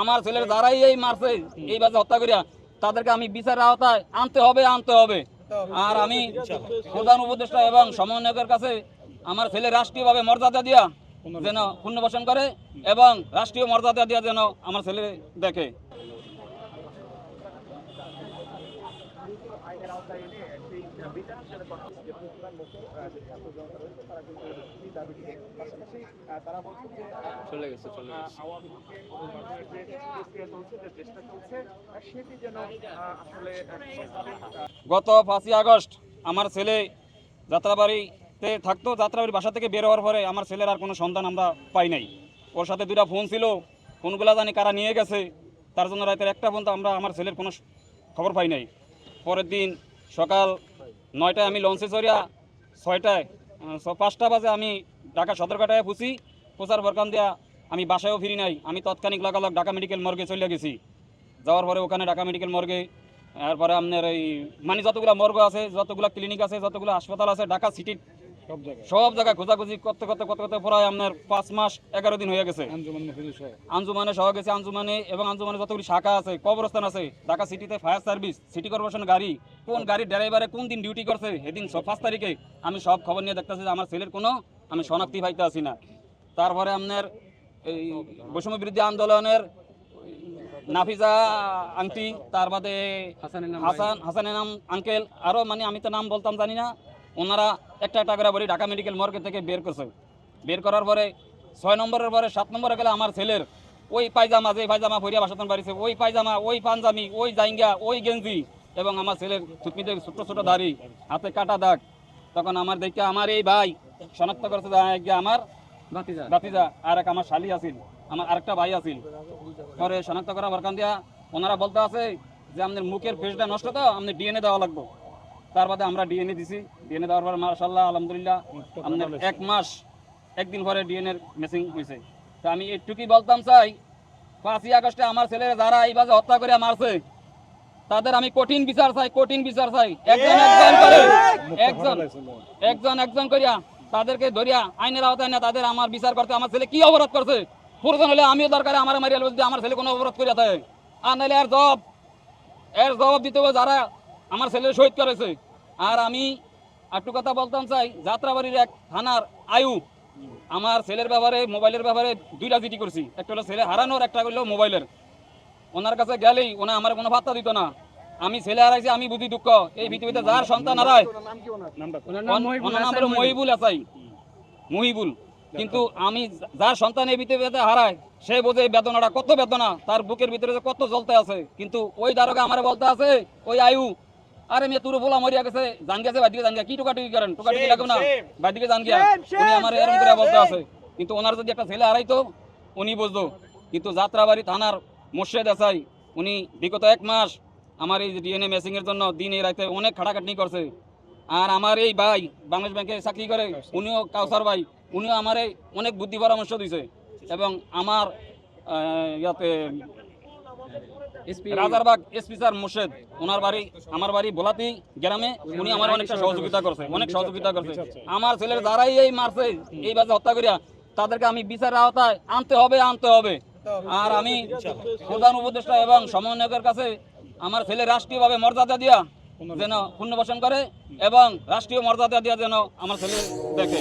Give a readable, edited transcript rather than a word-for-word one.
আমার ছেলের যারাই এই মারছে এইভাবে হত্যা করিয়া তাদেরকে আমি বিচারের আওতায় আনতে হবে। আর আমি প্রধান উপদেষ্টা এবং সমন্বয়কের কাছে আমার ছেলে রাষ্ট্রীয়ভাবে মর্যাদা দিয়া যেন পুনর্বাসন করে এবং রাষ্ট্রীয় মর্যাদা দিয়া যেন আমার ছেলে দেখে। গত 5ই আগস্ট আমার ছেলে যাত্রাবাড়িতে থাকতো। যাত্রাবাড়ির বাসা থেকে বের হওয়ার পরে আমার ছেলের আর কোনো সন্ধান আমরা পাই নাই। ওর সাথে 2টা ফোন ছিল, ফোনগুলা জানি কারা নিয়ে গেছে, তার জন্য রাতের 1টা পর্যন্ত আমরা আমার ছেলের কোনো খবর পাই নাই। পরের দিন সকাল 9টায় আমি লঞ্চে চড়িয়া 5টা বাজে আমি ঢাকা সদরঘাটায় পৌঁছার বরকান দিয়া আমি বাসায়ও ফিরি নাই। আমি তৎক্ষণিক লাগালগ ঢাকা মেডিকেল মর্গে চলে গেছি। যাওয়ার পরে ওখানে ঢাকা মেডিকেল মর্গে তারপরে আপনার এই মানে যতগুলো মর্গ আছে, যতগুলো ক্লিনিক আছে, যতগুলো হাসপাতাল আছে ঢাকা সিটির সব জায়গায় খোঁজাখুঁজি করতে প্রায় আপনার 5 মাস 11 দিন হয়ে গেছে। আঞ্জুমানে সহ গেছে, আঞ্জুমানে এবং আঞ্জুমানে যতগুলি শাখা আছে, কবরস্থান আছে, ঢাকা সিটিতে ফায়ার সার্ভিস, সিটি কর্পোরেশন গাড়ি, কোন গাড়ির ড্রাইভারে কোন দিন ডিউটি করছে, সেদিন 5 তারিখে আমি সব খবর নিয়ে দেখতেছি যে আমার ছেলের কোনো আমি শনাক্তি পাইতে আসি না। তারপরে আপনার এই বৈষম্য বিরোধী আন্দোলনের নাফিজা আংটি, তার বাদে হাসানের নাম আঙ্কেল, আরও মানে আমি তো নাম বলতাম জানি না, ওনারা একটা করে বলি ঢাকা মেডিকেল মর্গে থেকে বের করছে। বের করার পরে 6 নম্বরের পরে 7 নম্বরে গেলে আমার ছেলের ওই পায়জামা, যে পায়জামা ফরিয়া বাসাতন বাড়িছে, ওই পায়জামা, ওই পাঞ্জামি, ওই জাইঙ্গা, ওই গেঞ্জি এবং আমার ছেলের থুতনিতে ছোট ছোট দাড়ি, হাতে কাটা দাগ। তখন আমার দেখে আমার এই ভাই শনাক্ত করছে আমার বাতিজা আর এক আমার শালি আছিল, আমার আরেকটা ভাই আছিল। পরে শনাক্ত করা বরকান দিয়া ওনারা বলতে আছে যে আপনার মুখের ফেসটা নষ্ট, তো আপনি ডিএনএ দেওয়া লাগবে। তার বাদে আমরা ডিএনএ দিছি। ডিএনএ দেওয়ার পর মাশাআল্লাহ আলহামদুলিল্লাহ আপনার 1 মাস 1 দিন পরে ডিএনএ ম্যাচিং হয়েছে। তো আমি একটুকুই বলতাম চাই, 5ই আগস্টে আমার ছেলেরা যারা এইভাবে হত্যা করে মারছে তাদের আমি কঠিন বিচার চাই। একজন করিয়া তাদেরকে ধরিয়া আইনের আওতায় না তাদের আমার বিচার করতে। আমার ছেলে কি অপরাধ করছে, প্রয়োজন হলে আমিও দরকারে আমার মারিয়া যদি আমার ছেলে কোনো অপরাধ করিয়া থাকে, আর নাহলে এর জবাব দিতে হবে যারা আমার ছেলে শহীদ করেছে। আর আমি একটু কথা বলতাম চাই, যাত্রাবাড়ির এক থানার আয়ু আমার ছেলের ব্যাপারে, মোবাইলের ব্যাপারে 2টা জিডি করছি। একটা হলো ছেলে হারানোর, একটা হলো মোবাইলের। ওনার কাছে গেলেই ওনা আমার কোনো ভাত্তা দিত না। আমি ছেলে হারাইছি, আমি বুঝি দুঃখ। এই পৃথিবীতে যার সন্তান হারায়, ওনার নাম হলো মহিবুল। কিন্তু আমি যার সন্তান এই পৃথিবীতে হারায় সে বোঝে বেদনাটা কত বেদনা, তার বুকের ভিতরে কত জ্বলতে আছে। কিন্তু ওই দারোগা আমার বলতে আছে, ওই আয়ু, আরে মেয়ে তোর বলা মরিয়া গেছে, জান গেছে বাইদিকে জান গিয়া, কি টুকাটুকি করেন, টুকাটুকি লাগবে না, বাইদিকে জান গিয়া। উনি আমার এরকম করে বলতে আছে। কিন্তু ওনার যদি একটা ছেলে হারাইতো উনি বুঝতো। কিন্তু যাত্রাবাড়ি থানার মোর্শেদ আসাই উনি বিগত 1 মাস আমার এই ডিএনএ ম্যাচিং এর জন্য দিনে রাতে অনেক খাটাখাটনি করছে। আর আমার এই ভাই বাংলাদেশ ব্যাংকে চাকরি করে, উনিও কাউসার ভাই, উনিও আমার অনেক বুদ্ধি পরামর্শ দিয়েছে। এবং আমার ইয়াতে রাজারবাগ এসপি স্যার মোর্শেদ, ওনার বাড়ি আমার বাড়ি বোলাতি গ্রামে, উনি আমার অনেকটা সহযোগিতা করছে। আমার ছেলের যারাই এই মারছে এইভাবে হত্যা করিয়া তাদেরকে আমি বিচারের আওতায় আনতে হবে। আর আমি প্রধান উপদেষ্টা এবং সমন্বয়কের কাছে আমার ছেলে রাষ্ট্রীয়ভাবে মর্যাদা দিয়া যেন পুনর্বাসন করে এবং রাষ্ট্রীয় মর্যাদা দিয়া যেন আমার ছেলে দেখে।